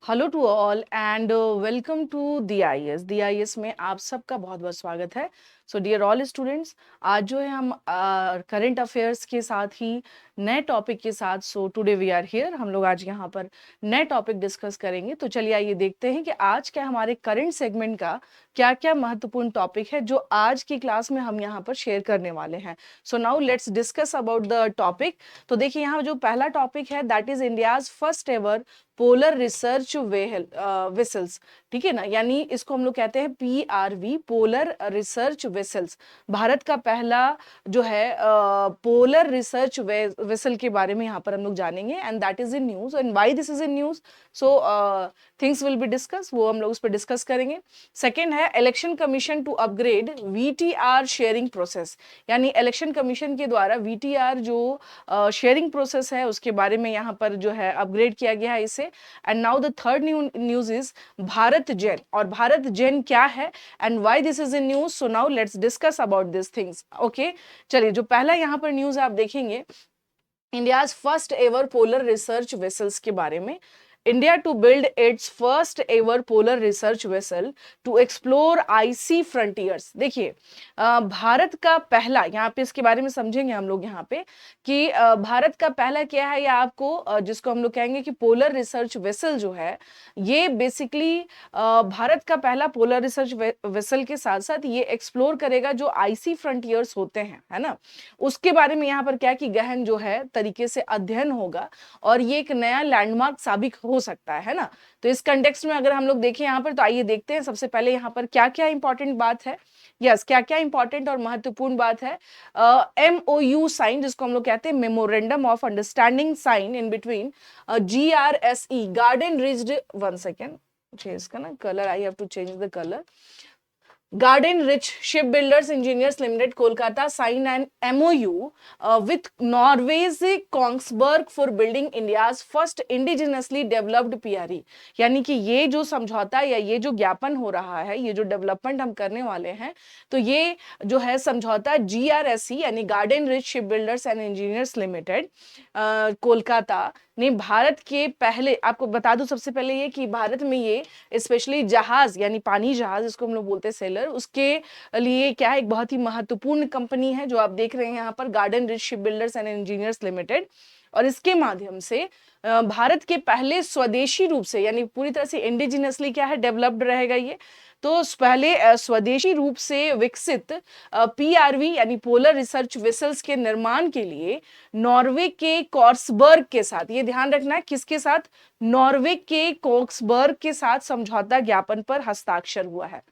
Hello to all and welcome to DIS। DIS में आप सबका बहुत बहुत स्वागत है। सो डियर ऑल स्टूडेंट्स, आज जो है हम करंट अफेयर्स के साथ ही नए टॉपिक के साथ टुडे वी आर हियर। हम लोग आज यहाँ पर नए टॉपिक डिस्कस करेंगे। तो चलिए आइए देखते हैं कि आज क्या हमारे करंट सेगमेंट का क्या क्या महत्वपूर्ण टॉपिक है जो आज की क्लास में हम यहाँ पर शेयर करने वाले हैं। So now let's discuss about the topic. तो देखिए यहाँ जो पहला टॉपिक है that is India's first ever polar research vessels. ठीक है ना, यानी इसको हम लोग कहते हैं PRV, polar research vessels. Bharat का पहला जो है पोलर रिसर्च वेसल के बारे में यहाँ पर हम लोग जानेंगे and that is in news and why this is in news. So things will be discuss, वो हम लोग उस पर डिस्कस करेंगे। सेकेंड है election commission to upgrade VTR sharing process, यानी इलेक्शन कमीशन के द्वारा VTR जो शेयरिंग प्रोसेस है उसके बारे में यहाँ पर जो है अपग्रेड किया गया है इसे। And now the third news is Bharat Gen. और भारत जेन क्या है and why this is in news, so now let's discuss about this things. Okay, चलिए जो पहला यहाँ पर न्यूज आप देखेंगे India's first ever polar research vessels के बारे में। India to build its first ever polar research vessel to explore icy frontiers। देखिए भारत का पहला, यहाँ पे इसके बारे में समझेंगे हम लोग यहाँ पे कि भारत का पहला क्या है, या आपको जिसको हम लोग कहेंगे कि पोलर रिसर्च वेसल जो है, ये बेसिकली भारत का पहला पोलर रिसर्च वेसल के साथ साथ ये एक्सप्लोर करेगा जो आइसी फ्रंटियर्स होते हैं, है ना, उसके बारे में यहाँ पर क्या कि गहन जो है तरीके से अध्ययन होगा और ये एक नया लैंडमार्क साबित हो सकता है ना। तो इस कंटेक्स्ट में अगर हम लोग देखें यहाँ पर, तो आइए देखते हैं सबसे पहले यहाँ पर क्या क्या इंपॉर्टेंट बात है। यस, क्या क्या इंपॉर्टेंट और महत्वपूर्ण बात है। MOU साइन, जिसको हम लोग कहते हैं memorandum of understanding sign in between GRSE Garden Reach, one second मुझे इसका ना colour, I have to change the colour. Garden Rich Shipbuilders Engineers Limited Kolkata signed an MOU with Norway's Kongsberg for building India's first indigenously developed PRE। यानी कि ये जो समझौता या ये जो ज्ञापन हो रहा है, ये जो डेवलपमेंट हम करने वाले हैं, तो ये जो है समझौता GRSE यानी garden rich ship builders and engineers limited Kolkata ने भारत के पहले, आपको बता दूं सबसे पहले ये कि भारत में ये स्पेशली जहाज यानी पानी जहाज, इसको हम लोग बोलते हैं सेलर, उसके लिए क्या है एक बहुत ही महत्वपूर्ण कंपनी है जो आप देख रहे हैं यहाँ पर, garden rich ship builders and engineers limited. और इसके माध्यम से भारत के पहले स्वदेशी रूप से, यानी पूरी तरह से इंडिजिनसली क्या है डेवलप्ड रहेगा ये, तो पहले स्वदेशी रूप से विकसित PRV यानी पोलर रिसर्च वेसल्स के निर्माण के लिए नॉर्वे के कॉर्सबर्ग के साथ, ये ध्यान रखना है किसके साथ, नॉर्वे के कॉक्सबर्ग के साथ समझौता ज्ञापन पर हस्ताक्षर हुआ है।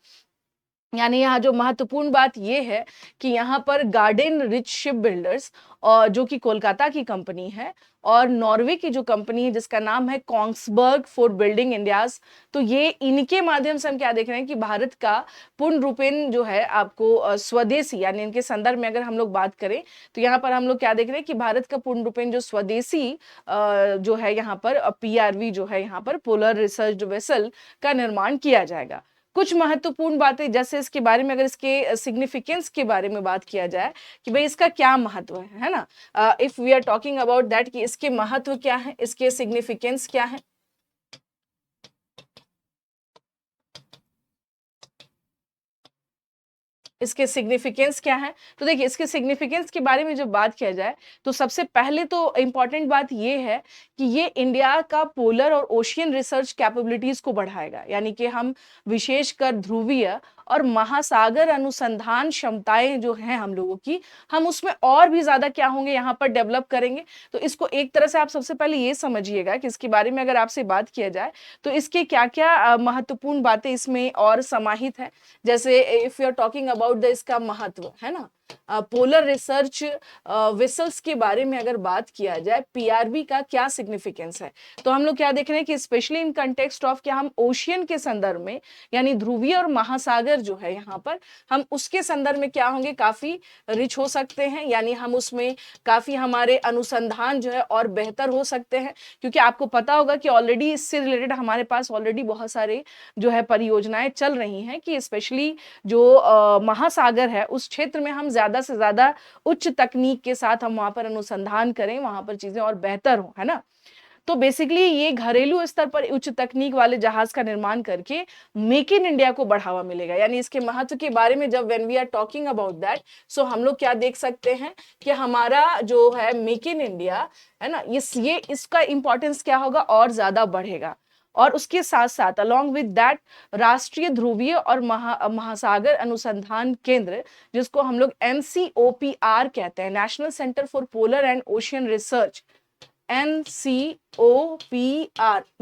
यानी यहाँ जो महत्वपूर्ण बात ये है कि यहाँ पर गार्डन रिच शिप बिल्डर्स और जो कि कोलकाता की कंपनी है, और नॉर्वे की जो कंपनी है जिसका नाम है कोंग्सबर्ग फॉर बिल्डिंग इंडियाज, तो ये इनके माध्यम से हम क्या देख रहे हैं कि भारत का पूर्ण रूपेण जो है आपको स्वदेशी, यानी इनके संदर्भ में अगर हम लोग बात करें तो यहाँ पर हम लोग क्या देख रहे हैं कि भारत का पूर्ण रूपेण जो स्वदेशी जो है यहाँ पर PRV जो है यहाँ पर पोलर रिसर्च वेसल का निर्माण किया जाएगा। कुछ महत्वपूर्ण बातें जैसे इसके बारे में, अगर इसके सिग्निफिकेंस के बारे में बात किया जाए कि भाई इसका क्या महत्व है ना, if we are talking about that कि इसके महत्व क्या है, इसके सिग्निफिकेंस क्या है, इसके सिग्निफिकेंस क्या है। तो देखिए इसके सिग्निफिकेंस के बारे में जब बात किया जाए तो सबसे पहले तो इंपॉर्टेंट बात ये है कि ये इंडिया का पोलर और ओशियन रिसर्च कैपेबिलिटीज को बढ़ाएगा, यानी कि हम विशेषकर ध्रुवीय और महासागर अनुसंधान क्षमताएं जो हैं हम लोगों की, हम उसमें और भी ज्यादा क्या होंगे यहाँ पर डेवलप करेंगे। तो इसको एक तरह से आप सबसे पहले ये समझिएगा कि इसके बारे में अगर आपसे बात किया जाए तो इसके क्या क्या महत्वपूर्ण बातें इसमें और समाहित है। जैसे if you are talking about the इसका महत्व है ना, पोलर रिसर्च वेसल्स के बारे में अगर बात किया जाए, PRV का क्या सिग्निफिकेंस है, तो हम लोग क्या देख रहे हैं कि स्पेशली इन कंटेक्स्ट ऑफ क्या हम ओशियन के संदर्भ में, यानी ध्रुवीय और महासागर जो है यहाँ पर, हम उसके संदर्भ में क्या होंगे, काफी रिच हो सकते हैं, यानी हम उसमें काफी हमारे अनुसंधान जो है और बेहतर हो सकते हैं। क्योंकि आपको पता होगा कि ऑलरेडी इससे रिलेटेड हमारे पास ऑलरेडी बहुत सारे जो है परियोजनाएं चल रही हैं कि स्पेशली जो महासागर है उस क्षेत्र में हम ज्यादा से ज्यादा उच्च तकनीक के साथ हम वहां पर अनुसंधान करें, वहां पर चीजें और बेहतर हो, है ना। तो बेसिकली ये घरेलू स्तर पर उच्च तकनीक वाले जहाज का निर्माण करके मेक इन इंडिया को बढ़ावा मिलेगा। यानी इसके महत्व के बारे में जब when we are talking about that, so हम लोग क्या देख सकते हैं कि हमारा जो है मेक इन इंडिया है ना, ये इसका इंपॉर्टेंस क्या होगा और ज्यादा बढ़ेगा। और उसके साथ साथ अलोंग विद दैट राष्ट्रीय ध्रुवीय और महासागर अनुसंधान केंद्र, जिसको हम लोग NCOPR कहते हैं, national centre for polar and ocean research, NCOPR,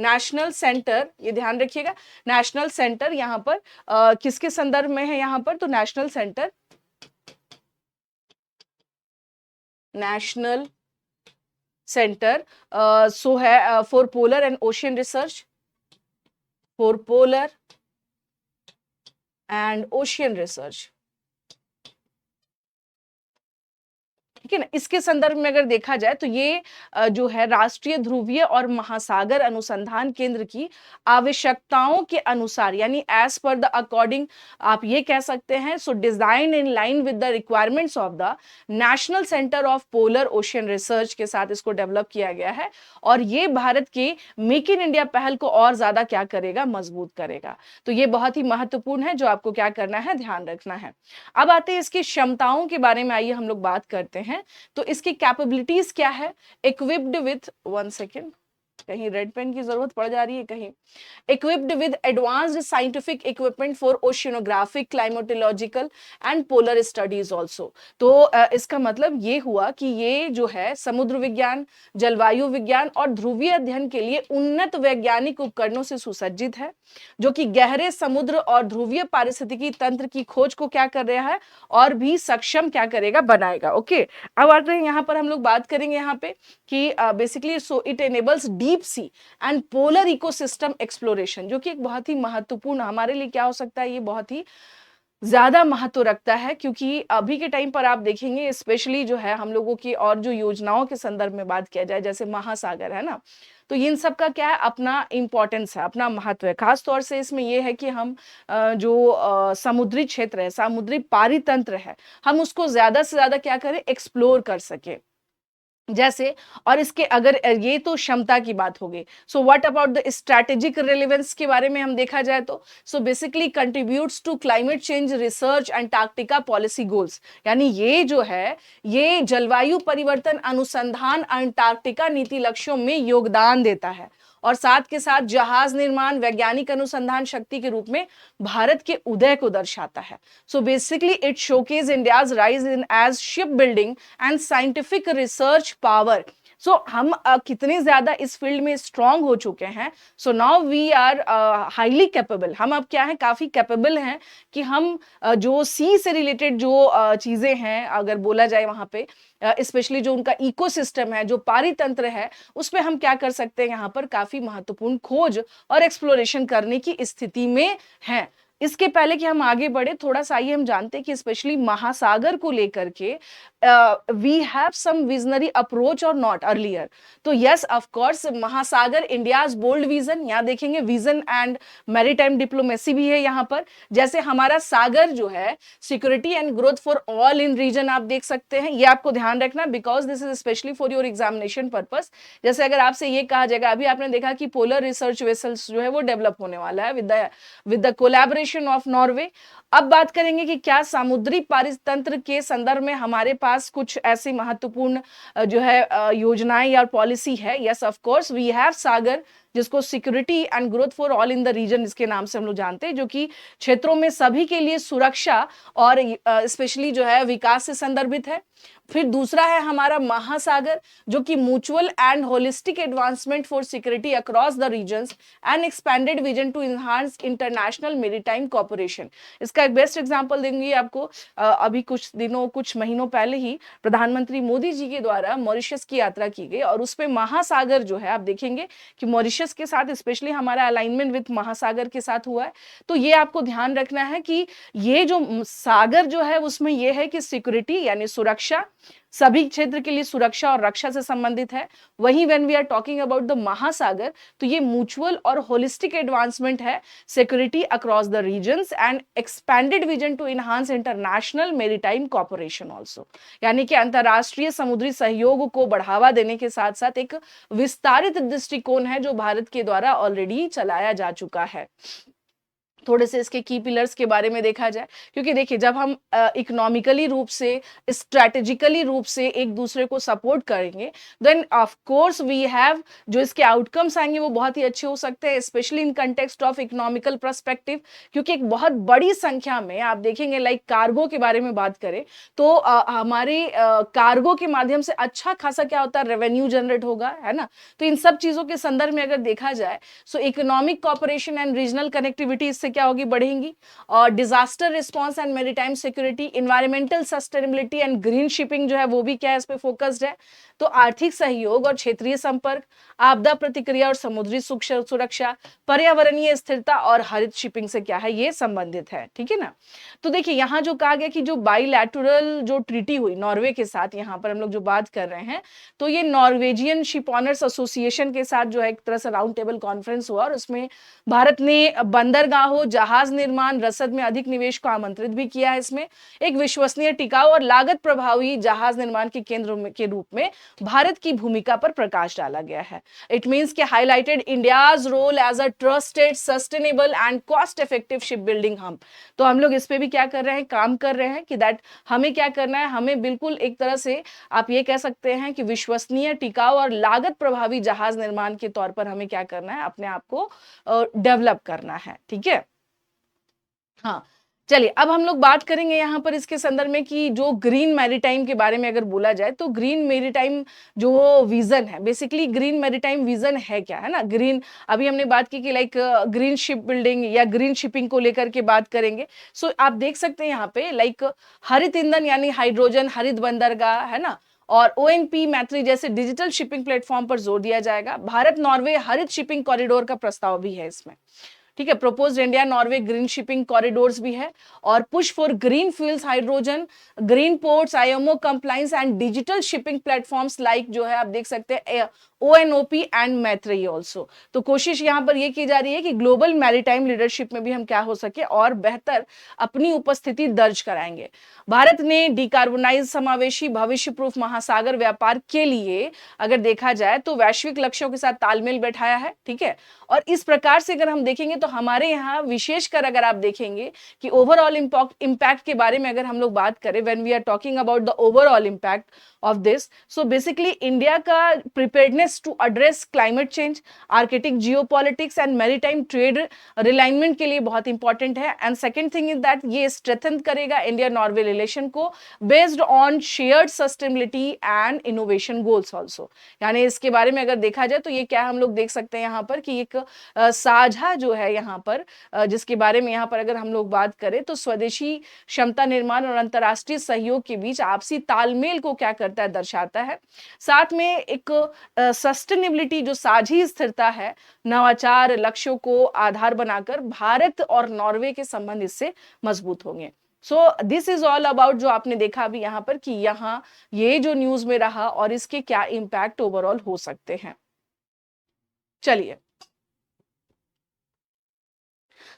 national centre, ये ध्यान रखिएगा, नेशनल सेंटर यहाँ पर किसके संदर्भ में है, यहाँ पर तो national centre, national centre so है for polar and ocean research, for polar and ocean research, ठीक है ना। इसके संदर्भ में अगर देखा जाए तो ये जो है राष्ट्रीय ध्रुवीय और महासागर अनुसंधान केंद्र की आवश्यकताओं के अनुसार, यानी एज पर द अकॉर्डिंग आप ये कह सकते हैं, so design in line with the requirements of the national centre of polar ocean research के साथ इसको डेवलप किया गया है। और ये भारत के मेक इन इंडिया पहल को और ज्यादा क्या करेगा, मजबूत करेगा। तो ये बहुत ही महत्वपूर्ण है, जो आपको क्या करना है, ध्यान रखना है। अब आते हैं इसकी क्षमताओं के बारे में, आइए हम लोग बात करते हैं। तो इसकी कैपेबिलिटीज क्या है, इक्विप्ड विथ, वन सेकेंड, कहीं रेड पेन की जरूरत पड़ जा रही है कहीं, equipped with advanced scientific equipment for oceanographic, climatological and polar studies also। तो इसका मतलब ये हुआ कि ये जो है समुद्र विज्ञान, जलवायु विज्ञान और ध्रुवीय अध्ययन के लिए उन्नत वैज्ञानिक उपकरणों से सुसज्जित है, जो कि गहरे समुद्र और ध्रुवीय पारिस्थितिकी तंत्र की खोज को क्या कर रहा है और भी सक्षम क्या करेगा, बनाएगा। ओके, अब आते हैं यहाँ पर हम लोग बात करेंगे यहाँ पे कि basically so it enables deep sea and polar ecosystem exploration, जो कि एक बहुत ही महत्वपूर्ण हमारे लिए क्या हो सकता है, ये बहुत ही ज्यादा महत्व रखता है, क्योंकि अभी के टाइम पर आप देखेंगे स्पेशली जो है हम लोगों की और जो योजनाओं के संदर्भ में बात किया जाए, जैसे महासागर है ना, तो इन सब का क्या है, अपना इंपॉर्टेंस है, अपना महत्व है। खास तौर से इसमें यह है कि हम जो समुद्री क्षेत्र है, समुद्री पारितंत्र है, हम उसको ज्यादा से ज्यादा क्या करें, एक्सप्लोर कर सके जैसे। और इसके अगर ये तो क्षमता की बात होगी, so what about the strategic relevance के बारे में हम देखा जाए तो, so basically contributes to climate change research Antarctica policy goals, यानी ये जो है ये जलवायु परिवर्तन अनुसंधान अंटार्कटिका नीति लक्ष्यों में योगदान देता है, और साथ के साथ जहाज निर्माण वैज्ञानिक अनुसंधान शक्ति के रूप में भारत के उदय को दर्शाता है। So basically it showcase India's rise in as ship building and scientific research power. So हम कितने ज्यादा इस फील्ड में स्ट्रांग हो चुके हैं, so now we are highly capable, हम अब क्या है, काफी कैपेबल हैं कि हम जो सी से रिलेटेड जो चीजें हैं अगर बोला जाए वहां पे, स्पेशली जो उनका इकोसिस्टम है, जो पारितंत्र है, उस पे हम क्या कर सकते हैं, यहाँ पर काफी महत्वपूर्ण खोज और एक्सप्लोरेशन करने की स्थिति में हैं। इसके पहले कि हम आगे बढ़े, थोड़ा सा आइए हम जानते हैं कि स्पेशली महासागर को लेकर के we have some visionary approach और नॉट अर्लियर। तो yes of course Mahasagar India's bold vision, यहाँ देखेंगे विजन एंड मैरीटाइम डिप्लोमेसी भी है यहाँ पर। जैसे हमारा सागर जो है security and growth for all in region, आप देख सकते हैं, ये आपको ध्यान रखना because this is specially for your examination purpose. जैसे अगर आपसे ये कहा जाएगा, अभी आपने देखा कि पोलर रिसर्च वेसल्स जो है वो डेवलप होने वाला है with the collaboration of Norway. अब बात करेंगे कि क्या समुद्री पारितंत्र के संदर्भ में हमारे पास कुछ ऐसी महत्वपूर्ण जो है योजनाएं या पॉलिसी है। Yes of course we have Sagar, जिसको security and growth for all in the region इसके नाम से हम लोग जानते हैं, जो कि क्षेत्रों में सभी के लिए सुरक्षा और स्पेशली जो है विकास से संदर्भित है। फिर दूसरा है हमारा महासागर, जो कि mutual and holistic advancement for security across the regions and expanded vision to enhance international maritime cooperation. इसका एक बेस्ट एग्जांपल देंगे आपको, अभी कुछ महीनों पहले ही प्रधानमंत्री मोदी जी के द्वारा मॉरिशस की यात्रा की गई, और उस पे महासागर जो है आप देखेंगे कि मॉरिशस के साथ स्पेशली हमारा अलाइनमेंट विद महासागर के साथ हुआ है। तो ये आपको ध्यान रखना है कि ये जो सागर जो है उसमें ये है कि सिक्योरिटी यानी सुरक्षा सभी क्षेत्र के लिए सुरक्षा और रक्षा से संबंधित है। वहीं when we are talking about the Mahasagar, तो ये म्यूचुअल और होलिस्टिक एडवांसमेंट है, security across the regions and expanded vision to enhance international maritime corporation also. यानी कि अंतरराष्ट्रीय समुद्री सहयोग को बढ़ावा देने के साथ साथ एक विस्तारित दृष्टिकोण है जो भारत के द्वारा ऑलरेडी चलाया जा चुका है। थोड़े से इसके की पिलर्स के बारे में देखा जाए, क्योंकि देखिए जब हम इकोनॉमिकली रूप से, स्ट्रैटेजिकली रूप से एक दूसरे को सपोर्ट करेंगे, then of course we have जो इसके आउटकम्स आएंगे वो बहुत ही अच्छे हो सकते हैं, specially in context of economical perspective. क्योंकि एक बहुत बड़ी संख्या में आप देखेंगे, लाइक कार्गो के बारे में बात करें तो हमारे कार्गो के माध्यम से अच्छा खासा क्या होता है, रेवेन्यू जनरेट होगा, है ना। तो इन सब चीजों के संदर्भ में अगर देखा जाए, सो economic cooperation and regional connectivity इससे क्या होगी, बढ़ेंगी। और disaster response and maritime security, environmental sustainability and green shipping जो है वो भी क्या है, इस पे फोकस्ड है। तो आर्थिक सहयोग और क्षेत्रीय संपर्क, आपदा प्रतिक्रिया और समुद्री सुरक्षा, पर्यावरणीय स्थिरता और हरित शिपिंग से क्या है, ये संबंधित है, ठीक है ना। तो देखिए यहाँ जो कहा गया कि जो बाइलैटरल जो ट्रीटी हुई नॉर्वे के साथ, यहाँ पर हम लोग जो बात कर रहे हैं, तो ये नॉर्वेजियन शिप ऑनर्स एसोसिएशन के साथ जो है एक तरह से राउंड टेबल कॉन्फ्रेंस हुआ, और उसमें भारत ने बंदरगाहों, जहाज निर्माण, रसद में अधिक निवेश को आमंत्रित भी किया है। इसमें एक विश्वसनीय, टिकाऊ और लागत प्रभावी जहाज निर्माण के केंद्र के रूप में भारत की भूमिका पर प्रकाश डाला गया है। इट मींस कि highlighted India's role as a trusted, sustainable and cost effective ship building hub. तो हम लोग इस पे भी क्या कर रहे हैं, काम कर रहे हैं कि दैट हमें क्या करना है, हमें बिल्कुल एक तरह से आप ये कह सकते हैं कि विश्वसनीय, टिकाऊ और लागत प्रभावी जहाज निर्माण के तौर पर हमें क्या करना है, अपने आप को डेवलप करना है, ठीक है। हाँ, चलिए अब हम लोग बात करेंगे यहाँ पर इसके संदर्भ में कि जो ग्रीन मैरीटाइम के बारे में अगर बोला जाए, तो ग्रीन मैरीटाइम जो विजन है, बेसिकली ग्रीन मैरीटाइम विजन है क्या, है ना। ग्रीन, अभी हमने बात की कि लाइक ग्रीन शिप बिल्डिंग या ग्रीन शिपिंग को लेकर के बात करेंगे। सो आप देख सकते हैं यहाँ पे लाइक हरित ईंधन यानी हाइड्रोजन, हरित बंदरगाह, है ना, और ओएनपी मैत्री जैसे डिजिटल शिपिंग प्लेटफॉर्म पर जोर दिया जाएगा। भारत नॉर्वे हरित शिपिंग कॉरिडोर का प्रस्ताव भी है इसमें, ठीक है। Proposed India Norway green shipping corridors भी है, और push for green fuels, hydrogen, green ports, IMO compliance and digital shipping platforms like जो है आप देख सकते हैं ओएनओपी एंड मैत्रेयी ऑल्सो। तो कोशिश यहाँ पर यह की जा रही है कि ग्लोबल मैरीटाइम लीडरशिप में भी हम क्या हो सके और बेहतर अपनी उपस्थिति दर्ज कराएंगे। भारत ने डिकार्बोनाइज, समावेशी, भविष्य प्रूफ महासागर व्यापार के लिए अगर देखा जाए तो वैश्विक लक्ष्यों के साथ तालमेल बैठाया है, ठीक है। और इस प्रकार से अगर हम देखेंगे तो हमारे यहाँ विशेषकर अगर आप देखेंगे कि ओवरऑल इम्पैक्ट के बारे में अगर हम लोग बात करें, when we are talking about the overall impact of this, so basically India का preparedness to address climate change, Arctic geopolitics and maritime trade realignment के लिए बहुत इंपॉर्टेंट है। And second thing is that ये स्ट्रेंथन करेगा India Norway relation को based on shared sustainability and innovation goals also. यानी इसके बारे में अगर देखा जाए तो ये क्या हम लोग देख सकते हैं यहाँ पर कि एक साझा जो है यहाँ पर जिसके बारे में यहाँ पर अगर हम लोग बात करें तो स्वदेशी क्षमता निर्माण और अंतर्राष्ट्रीय सहयोग के बीच आपसी तालमेल को क्या करता है, दर्शाता है। साथ में एक सस्टेनेबिलिटी जो साझी स्थिरता है, नवाचार लक्ष्यों को आधार बनाकर भारत और नॉर्वे के संबंध इससे मजबूत होंगे। So this is all about जो आपने देखा अभी यहाँ पर कि यहाँ ये जो न्यूज में रहा और इसके क्या इंपैक्ट ओवरऑल हो सकते हैं। चलिए,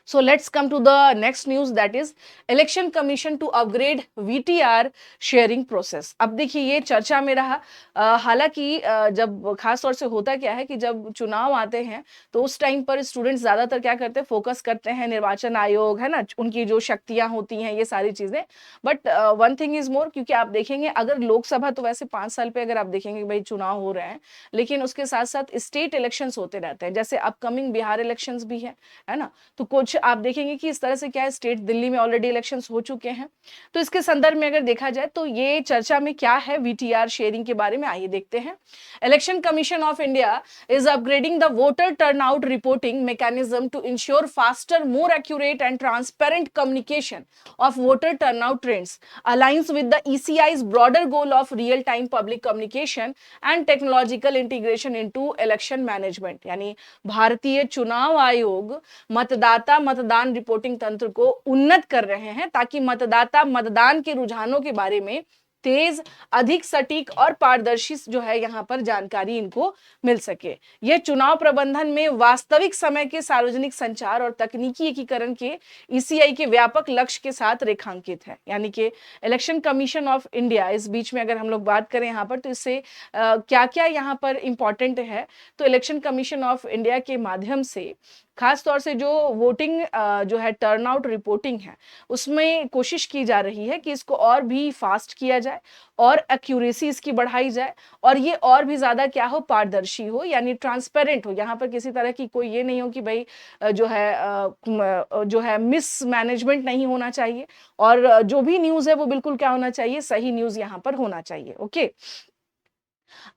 so let's come to the next news, that is election commission to upgrade VTR sharing process। अब देखिए ये चर्चा में रहा, हालांकि जब खास तौर से होता क्या है कि जब चुनाव आते हैं तो उस टाइम पर स्टूडेंट्स ज्यादातर क्या करते हैं, फोकस करते हैं निर्वाचन आयोग, है ना, उनकी जो शक्तियां होती हैं, ये सारी चीजें। But one thing is more, क्योंकि आप देखेंगे अगर लोकसभा तो वैसे 5 साल पे अगर आप देखेंगे भाई चुनाव हो रहे हैं, लेकिन उसके साथ साथ स्टेट इलेक्शंस होते रहते हैं, जैसे अपकमिंग बिहार इलेक्शंस भी है ना। तो कुछ आप देखेंगे कि इस तरह से क्या है, स्टेट दिल्ली में ऑलरेडी इलेक्शंस हो चुके हैं। तो इसके संदर्भ में अगर देखा जाए तो ये चर्चा में क्या है वीटीआर शेयरिंग के बारे में, आइए देखते हैं। Election Commission of India is upgrading the voter turnout reporting mechanism to ensure faster, more accurate and transparent communication of voter turnout trends, aligns with the ECI's broader goal of real time public communication and technological integration into election management। यानी भारतीय चुनाव आयोग मतदान reporting तंत्र को उन्नत कर रहे हैं ताकि मतदाता मतदान के रुझानों के बारे में तेज, अधिक सटीक और पारदर्शी जो है यहाँ पर जानकारी इनको मिल सके। ये चुनाव प्रबंधन में वास्तविक समय के सार्वजनिक संचार और तकनीकी एकीकरण के ईसीआई के व्यापक लक्ष्य के साथ रेखांकित है। यानी कि इलेक्शन कमीशन ऑफ इंडिया, इस बीच में अगर हम लोग बात करें यहाँ पर, तो इससे क्या क्या यहाँ पर इंपॉर्टेंट है, तो इलेक्शन कमीशन ऑफ इंडिया के माध्यम से खास तौर से जो वोटिंग जो है टर्नआउट रिपोर्टिंग है, उसमें कोशिश की जा रही है कि इसको और भी फास्ट किया जाए और एक्यूरेसी इसकी बढ़ाई जाए और ये और भी ज्यादा क्या हो, पारदर्शी हो, यानी ट्रांसपेरेंट हो। यहाँ पर किसी तरह की कोई ये नहीं हो कि भाई जो है मिस मैनेजमेंट नहीं होना चाहिए और जो भी न्यूज है वो बिल्कुल क्या होना चाहिए, सही न्यूज यहाँ पर होना चाहिए। ओके,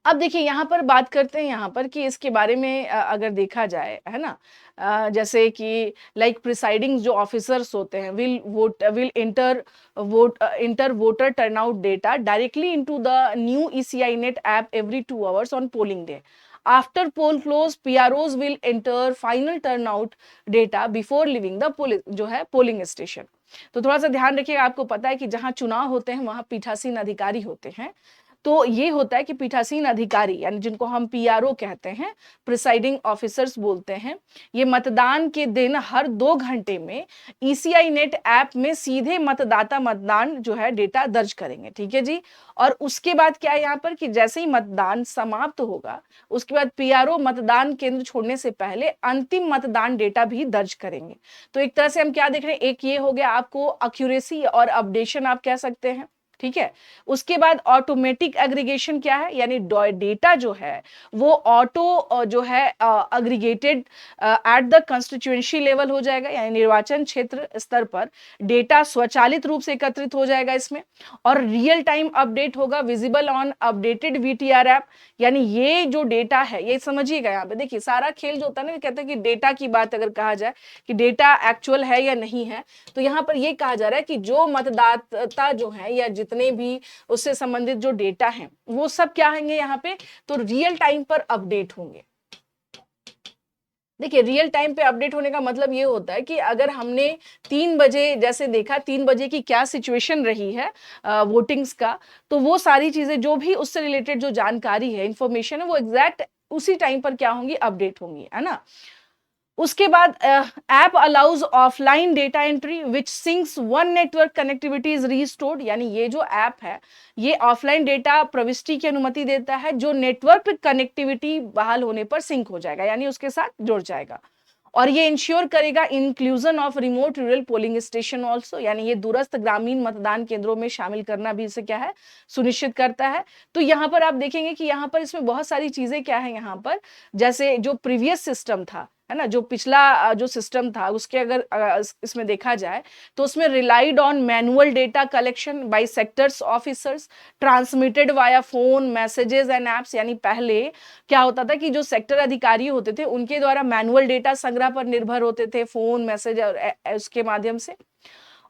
अब देखिए यहाँ पर बात करते हैं यहाँ पर कि इसके बारे में अगर देखा जाए, है ना, जैसे कि लाइक प्रिसाइडिंग जो ऑफिसर्स होते हैं will inter voter turnout data directly into the new ECI net app every 2 hours on polling day. After poll close, PROs will enter final turnout data before leaving the जो है polling station. तो थोड़ा सा ध्यान रखिएगा, आपको पता है कि जहां चुनाव होते हैं वहां पीठासीन अधिकारी होते हैं। तो ये होता है कि पीठासीन अधिकारी यानी जिनको हम पीआरओ कहते हैं, प्रिसाइडिंग ऑफिसर्स बोलते हैं, ये मतदान के दिन हर 2 घंटे में ईसीआई नेट ऐप में सीधे मतदाता मतदान जो है डेटा दर्ज करेंगे। ठीक है जी। और उसके बाद क्या है यहाँ पर कि जैसे ही मतदान समाप्त होगा उसके बाद पीआरओ मतदान केंद्र छोड़ने से पहले अंतिम मतदान डेटा भी दर्ज करेंगे। तो एक तरह से हम क्या देख रहे हैं, एक ये हो गया आपको एक्यूरेसी और अपडेशन आप कह सकते हैं। ठीक है, उसके बाद ऑटोमेटिक एग्रीगेशन क्या है, यानी डेटा जो है वो ऑटो जो है aggregated at the constituency level हो जाएगा, यानी निर्वाचन क्षेत्र स्तर पर डेटा स्वचालित रूप से एकत्रित हो जाएगा इसमें, और रियल टाइम अपडेट होगा visible on updated VTR app. यानी ये जो डेटा है, ये समझिएगा, यहाँ पे देखिए सारा खेल जो होता है ना, कहते हैं कि डेटा की बात अगर कहा जाए कि डेटा एक्चुअल है या नहीं है, तो यहाँ पर ये कहा जा रहा है कि जो मतदाता जो है या जितने भी उससे संबंधित जो डेटा हैं वो सब क्या होंगे यहाँ पे, तो रियल टाइम पर अपडेट होंगे। देखिए रियल टाइम पे अपडेट होने का मतलब ये होता है कि अगर हमने 3 बजे जैसे देखा 3 बजे की क्या सिचुएशन रही है वोटिंग्स का, तो वो सारी चीजें जो भी उससे रिलेटेड जो जानकारी है, इंफॉर्मेशन है, वो एग्जैक्ट उसी टाइम पर क्या होंगी, अपडेट होंगी, है ना। उसके बाद app allows offline data entry which sinks one network connectivity is restored. यानी ये जो ऐप है ये ऑफलाइन डेटा प्रविष्टि की अनुमति देता है जो नेटवर्क कनेक्टिविटी बहाल होने पर सिंक हो जाएगा, यानी उसके साथ जुड़ जाएगा। और ये इंश्योर करेगा inclusion of remote rural polling station also, यानी ये दूरस्थ ग्रामीण मतदान केंद्रों में शामिल करना भी इसे क्या है, सुनिश्चित करता है। तो यहाँ पर आप देखेंगे कि यहाँ पर इसमें बहुत सारी चीजें क्या है, यहाँ पर जैसे जो प्रीवियस सिस्टम था, है ना, जो पिछला जो सिस्टम था उसके अगर इसमें देखा जाए तो उसमें relied on manual data collection bye sectors officers transmitted via phone messages and apps. यानी पहले क्या होता था कि जो सेक्टर अधिकारी होते थे उनके द्वारा मैनुअल डेटा संग्रह पर निर्भर होते थे, फोन मैसेज और उसके माध्यम से।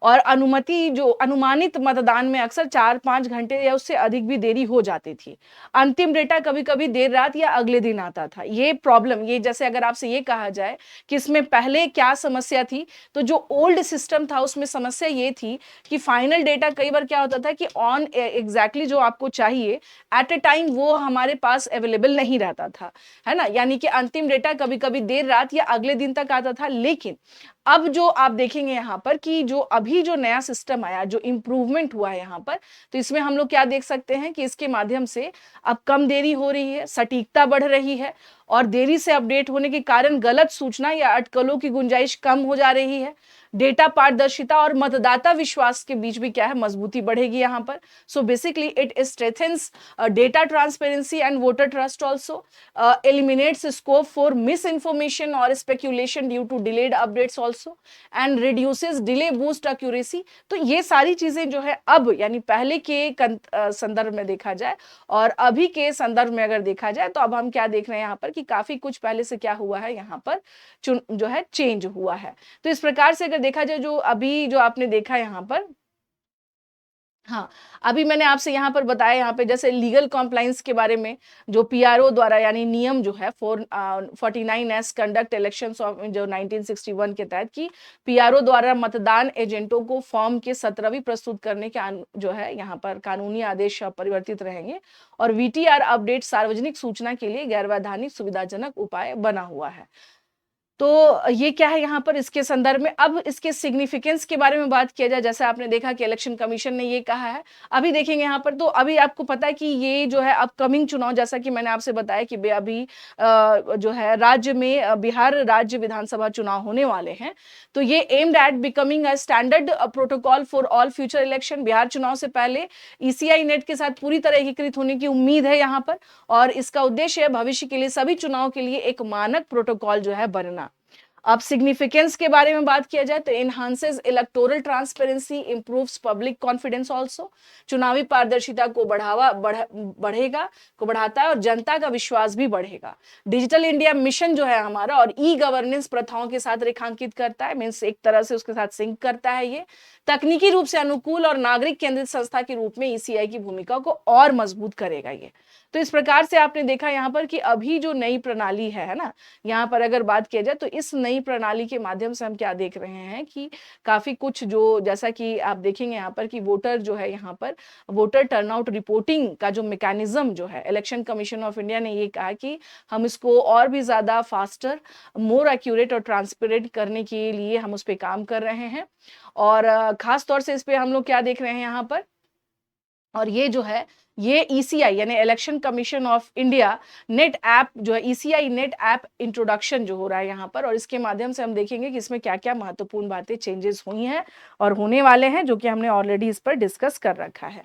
और अनुमति जो अनुमानित मतदान में अक्सर 4-5 घंटे या उससे अधिक भी देरी हो जाती थी। अंतिम डेटा कभी कभी देर रात या अगले दिन आता था। ये प्रॉब्लम, ये जैसे अगर आपसे ये कहा जाए कि इसमें पहले क्या समस्या थी, तो जो ओल्ड सिस्टम था उसमें समस्या ये थी कि फाइनल डेटा कई बार क्या होता था कि ऑन एग्जैक्टली जो आपको चाहिए एट ए टाइम वो हमारे पास अवेलेबल नहीं रहता था, है ना। यानी कि अंतिम डेटा कभी कभी देर रात या अगले दिन तक आता था। लेकिन अब जो आप देखेंगे यहाँ पर कि जो अभी जो नया सिस्टम आया, जो इंप्रूवमेंट हुआ है यहाँ पर, तो इसमें हम लोग क्या देख सकते हैं कि इसके माध्यम से अब कम देरी हो रही है, सटीकता बढ़ रही है और देरी से अपडेट होने के कारण गलत सूचना या अटकलों की गुंजाइश कम हो जा रही है। डेटा पारदर्शिता और मतदाता विश्वास के बीच भी क्या है, मजबूती बढ़ेगी यहाँ पर। So basically it strengthens data transparency and voter trust also, eliminates scope for misinformation or speculation due to delayed updates also and reduces delay boost accuracy। तो ये सारी चीजें जो है अब यानी पहले के संदर्भ में देखा जाए और अभी के संदर्भ में अगर देखा जाए तो अब हम क्या देख रहे हैं यहाँ पर कि काफी कुछ पहले से क्या हुआ है, यहाँ पर जो है चेंज हुआ है। तो इस प्रकार से अगर देखा जाए जो अभी जो आपने देखा यहाँ पर हाँ, अभी मैंने आपसे यहाँ पर बताया, यहाँ पे जैसे लीगल कॉम्प्लायंस के बारे में जो पीआरओ द्वारा यानी नियम जो है 49 कंडक्ट इलेक्शंस ऑफ जो 1961 के तहत कि पीआरओ द्वारा मतदान एजेंटों को फॉर्म के 17वीं प्रस्तुत करने के जो है यहाँ पर कानूनी आदेश परिवर्तित रहेंगे और वीटीआर अपडेट सार्वजनिक सूचना के लिए गैर वैधानिक सुविधाजनक उपाय बना हुआ है। तो ये क्या है यहाँ पर इसके संदर्भ में। अब इसके सिग्निफिकेंस के बारे में बात किया जाए, जैसे आपने देखा कि इलेक्शन कमीशन ने ये कहा है। अभी देखेंगे यहाँ पर, तो अभी आपको पता है कि ये जो है अपकमिंग चुनाव, जैसा कि मैंने आपसे बताया कि अभी जो है राज्य में बिहार राज्य विधानसभा चुनाव होने वाले हैं। तो ये aimed at becoming a standard protocol for all future election. Bihar चुनाव से पहले ईसीआई नेट के साथ पूरी तरह एकीकृत होने की उम्मीद है यहाँ पर, और इसका उद्देश्य है भविष्य के लिए सभी चुनाव के लिए एक मानक प्रोटोकॉल जो है बनना। अब सिग्निफिकेंस के बारे में बात किया जाए तो enhances electoral transparency, improves public confidence also. चुनावी पारदर्शिता को बढ़ाता है और जनता का विश्वास भी बढ़ेगा। डिजिटल इंडिया मिशन जो है हमारा और ई गवर्नेंस प्रथाओं के साथ रेखांकित करता है, मीन्स एक तरह से उसके साथ सिंक करता है। ये तकनीकी रूप से अनुकूल और नागरिक केंद्रित संस्था के रूप में ईसीआई की भूमिका को और मजबूत करेगा ये। तो इस प्रकार से आपने देखा यहाँ पर कि अभी जो नई प्रणाली है ना, यहाँ पर अगर बात किया जाए तो इस नई प्रणाली के माध्यम से हम क्या देख रहे हैं कि काफी कुछ जो, जैसा कि आप देखेंगे यहाँ पर कि वोटर जो है, यहाँ पर वोटर टर्नआउट रिपोर्टिंग का जो मैकेनिज्म जो है, इलेक्शन कमीशन ऑफ इंडिया ने ये कहा कि हम इसको और भी ज्यादा फास्टर, मोर एक्यूरेट और ट्रांसपेरेंट करने के लिए हम उस पर काम कर रहे हैं। और खास तौर से इस पे हम लोग क्या देख रहे हैं यहाँ पर, और ये जो है ये ईसीआई यानी election Commission of India net app जो है, ईसीआई नेट ऐप इंट्रोडक्शन जो हो रहा है यहाँ पर, और इसके माध्यम से हम देखेंगे कि इसमें क्या क्या महत्वपूर्ण बातें चेंजेस हुई हैं और होने वाले हैं, जो कि हमने ऑलरेडी इस पर डिस्कस कर रखा है।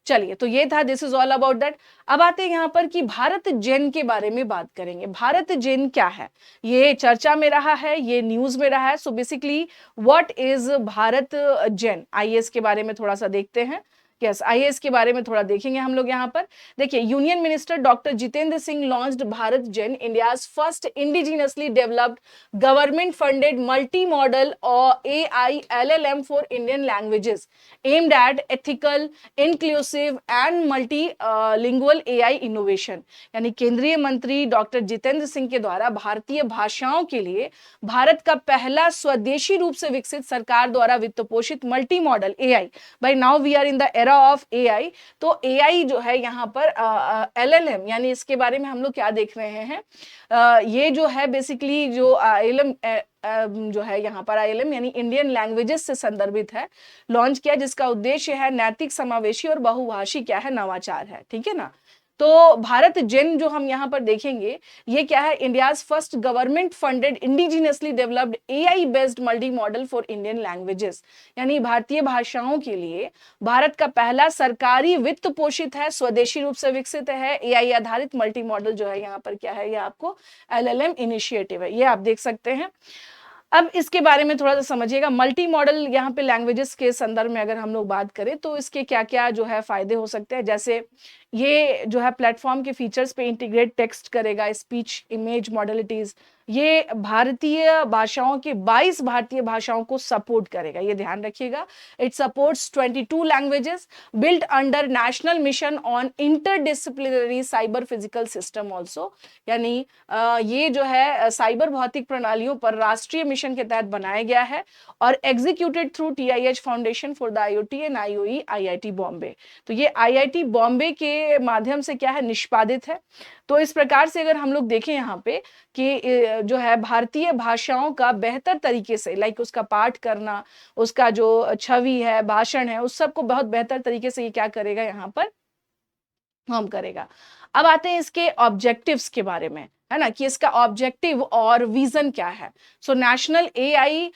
चलिए, तो ये था, this is all about that. अब आते हैं यहाँ पर कि भारत जेन के बारे में बात करेंगे। भारत जेन क्या है, ये चर्चा में रहा है, ये न्यूज में रहा है। So basically what is Bharat Gen, आइए इसके बारे में थोड़ा सा देखते हैं। यस, आइए इसके बारे में थोड़ा देखेंगे हम लोग यहाँ पर। देखिए, union minister doctor Jitendra Singh launched Bharat Gen, India's first indigenously developed government funded multimodal और AI LLM for Indian languages aimed at ethical, inclusive and multilingual AI innovation. यानी केंद्रीय मंत्री डॉक्टर जितेंद्र सिंह के द्वारा भारतीय भाषाओं के लिए भारत का पहला स्वदेशी रूप से विकसित, सरकार द्वारा वित्त पोषित multi model AI। By now we are in the era of AI। तो AI जो है यहाँ पर LLM, यानी इसके बारे में हम लोग क्या देख रहे हैं, ये जो है बेसिकली जो ILM जो है यहाँ पर ILM यानी इंडियन लैंग्वेजेस से संदर्भित है, लॉन्च किया, जिसका उद्देश्य है नैतिक, समावेशी और बहुभाषी क्या है, नवाचार है। ठीक है ना। तो भारत जेन जो हम यहाँ पर देखेंगे, ये क्या है, India's first government funded indigenously developed AI based multi modal for Indian languages. यानी भारतीय भाषाओं के लिए भारत का पहला सरकारी वित्त पोषित है, स्वदेशी रूप से विकसित है AI आधारित मल्टी मॉडल जो है यहाँ पर क्या है, ये आपको LLM इनिशिएटिव है, ये आप देख सकते हैं। अब इसके बारे में थोड़ा सा समझिएगा। मल्टी मॉडल यहाँ पे लैंग्वेजेस के संदर्भ में अगर हम लोग बात करें तो इसके क्या क्या जो है फायदे हो सकते हैं, जैसे ये जो है प्लेटफॉर्म के फीचर्स पे इंटीग्रेट टेक्स्ट करेगा, स्पीच, इमेज मॉडलिटीज, ये भारतीय भाषाओं के 22 भारतीय भाषाओं को सपोर्ट करेगा, ये ध्यान रखिएगा। It supports 22 languages built under national mission on interdisciplinary cyber physical system also. यानी ये जो है साइबर भौतिक प्रणालियों पर राष्ट्रीय मिशन के तहत बनाया गया है और executed through TIH foundation for the IoT and IOE IIT Bombay. तो ये IIT बॉम्बे के माध्यम से क्या है, निष्पादित है। तो इस प्रकार से अगर हम लोग देखें यहाँ पे कि जो है भारतीय भाषाओं का बेहतर तरीके से, लाइक उसका पाठ करना, उसका जो छवि है, भाषण है, उस सब को बहुत बेहतर तरीके से ये क्या करेगा, यहाँ पर हम करेगा। अब आते हैं इसके ऑब्जेक्टिव्स के बारे में, है ना, कि इसका ऑब्जेक्टिव और विजन क्या है। So national AI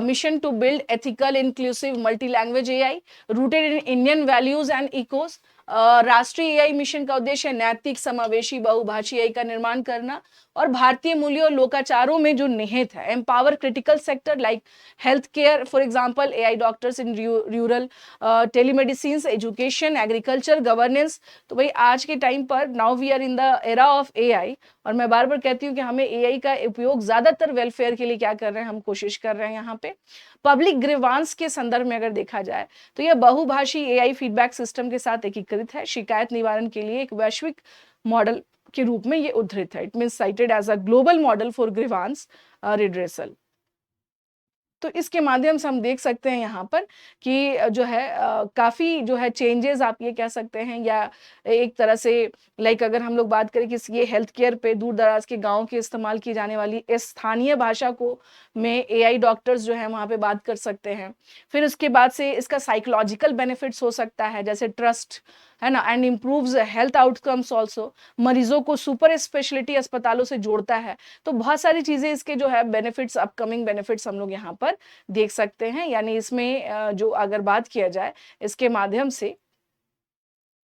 mission to build ethical, inclusive, multi language AI rooted in Indian values and echoes. राष्ट्रीय AI मिशन का उद्देश्य नैतिक, समावेशी, बहुभाषी AI का निर्माण करना और भारतीय मूल्यों और लोकाचारों में जो निहित है। Empower critical sector like health care, for example AI doctors in rural, telemedicine, education, agriculture, governance. तो भाई आज के टाइम पर now we are in the era of AI और मैं बार बार कहती हूँ कि हमें एआई का उपयोग ज्यादातर वेलफेयर के लिए क्या कर रहे हैं, हम कोशिश कर रहे हैं यहाँ पे। पब्लिक ग्रीवांस के संदर्भ में अगर देखा जाए तो यह बहुभाषी एआई फीडबैक सिस्टम के साथ एकीकृत है, शिकायत निवारण के लिए एक वैश्विक मॉडल के रूप में ये उद्धृत है। It mean cited as a global model for grievance redressal. तो इसके माध्यम से हम देख सकते हैं यहाँ पर कि जो है काफ़ी जो है चेंजेस आप ये कह सकते हैं, या एक तरह से लाइक अगर हम लोग बात करें कि ये हेल्थ केयर पे दूर दराज के गाँव के इस्तेमाल की जाने वाली स्थानीय भाषा को में एआई डॉक्टर्स जो है वहाँ पे बात कर सकते हैं। फिर उसके बाद से इसका साइकोलॉजिकल बेनिफिट्स हो सकता है, जैसे ट्रस्ट, है ना, and improves health outcomes also, मरीजों को सुपर स्पेशलिटी अस्पतालों से जोड़ता है। तो बहुत सारी चीज़ें इसके जो है बेनिफिट्स, अपकमिंग बेनिफिट्स हम लोग यहाँ पर देख सकते हैं। यानी इसमें जो अगर बात किया जाए इसके माध्यम से,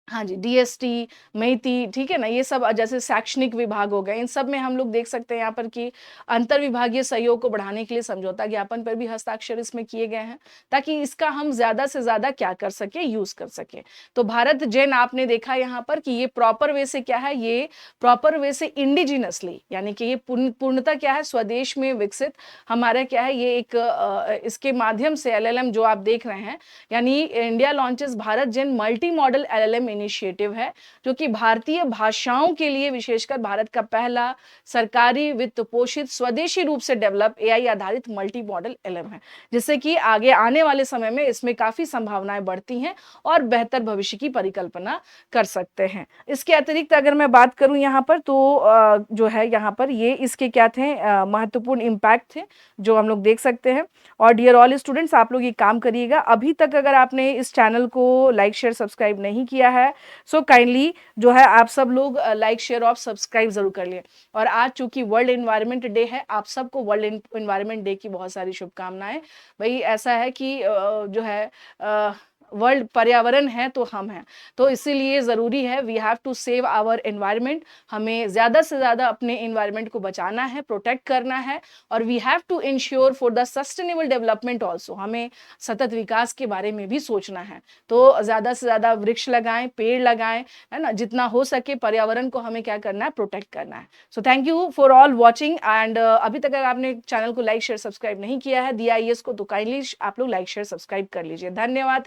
हाँ जी, डीएसटी, मेइती, ठीक है ना, ये सब जैसे शैक्षणिक विभाग हो गए, इन सब में हम लोग देख सकते हैं यहाँ पर कि अंतर विभागीय सहयोग को बढ़ाने के लिए समझौता ज्ञापन पर भी हस्ताक्षर इसमें किए गए हैं, ताकि इसका हम ज्यादा से ज्यादा क्या कर सके, यूज कर सके। तो भारत जेन आपने देखा यहाँ पर कि ये प्रॉपर वे से क्या है, ये प्रॉपर वे से इंडिजिनसली, यानी कि ये पूर्णतः क्या है, स्वदेश में विकसित हमारा क्या है, ये एक इसके माध्यम से एलएलएम जो आप देख रहे हैं, यानी इंडिया लॉन्चेस भारत जेन मल्टी मॉडल एलएलएम इनिशिएटिव है, जो कि भारतीय भाषाओं के लिए विशेषकर भारत का पहला सरकारी वित्त पोषित स्वदेशी रूप से डेवलप एआई आधारित मल्टी मॉडल एलएलएम है, जिससे कि आगे आने वाले समय में इसमें काफी संभावनाएं बढ़ती हैं और बेहतर भविष्य की परिकल्पना कर सकते हैं। इसके अतिरिक्त अगर मैं बात करूं यहाँ पर, तो जो है यहाँ पर ये इसके क्या थे, महत्वपूर्ण इम्पैक्ट थे जो हम लोग देख सकते हैं। और डियर ऑल स्टूडेंट्स, आप लोग ये काम करिएगा, अभी तक अगर आपने इस चैनल को लाइक शेयर सब्सक्राइब नहीं किया है, सो काइंडली जो है आप सब लोग लाइक शेयर और सब्सक्राइब जरूर कर लिए। और आज चूंकि वर्ल्ड एनवायरनमेंट डे है, आप सबको वर्ल्ड एनवायरनमेंट डे की बहुत सारी शुभकामनाएं। भाई ऐसा है कि जो है वर्ल्ड पर्यावरण है तो हम हैं, तो इसीलिए ज़रूरी है, we have to save our environment, हमें ज़्यादा से ज़्यादा अपने एनवायरनमेंट को बचाना है, प्रोटेक्ट करना है, और we have to ensure for the sustainable development also, हमें सतत विकास के बारे में भी सोचना है। तो ज़्यादा से ज़्यादा वृक्ष लगाएं, पेड़ लगाएं, है ना, जितना हो सके पर्यावरण को हमें क्या करना है, प्रोटेक्ट करना है। So thank you for all watching, and अभी तक अगर आपने चैनल को लाइक शेयर सब्सक्राइब नहीं किया है DIS को, तो काइंडली आप लोग लाइक शेयर सब्सक्राइब कर लीजिए। धन्यवाद।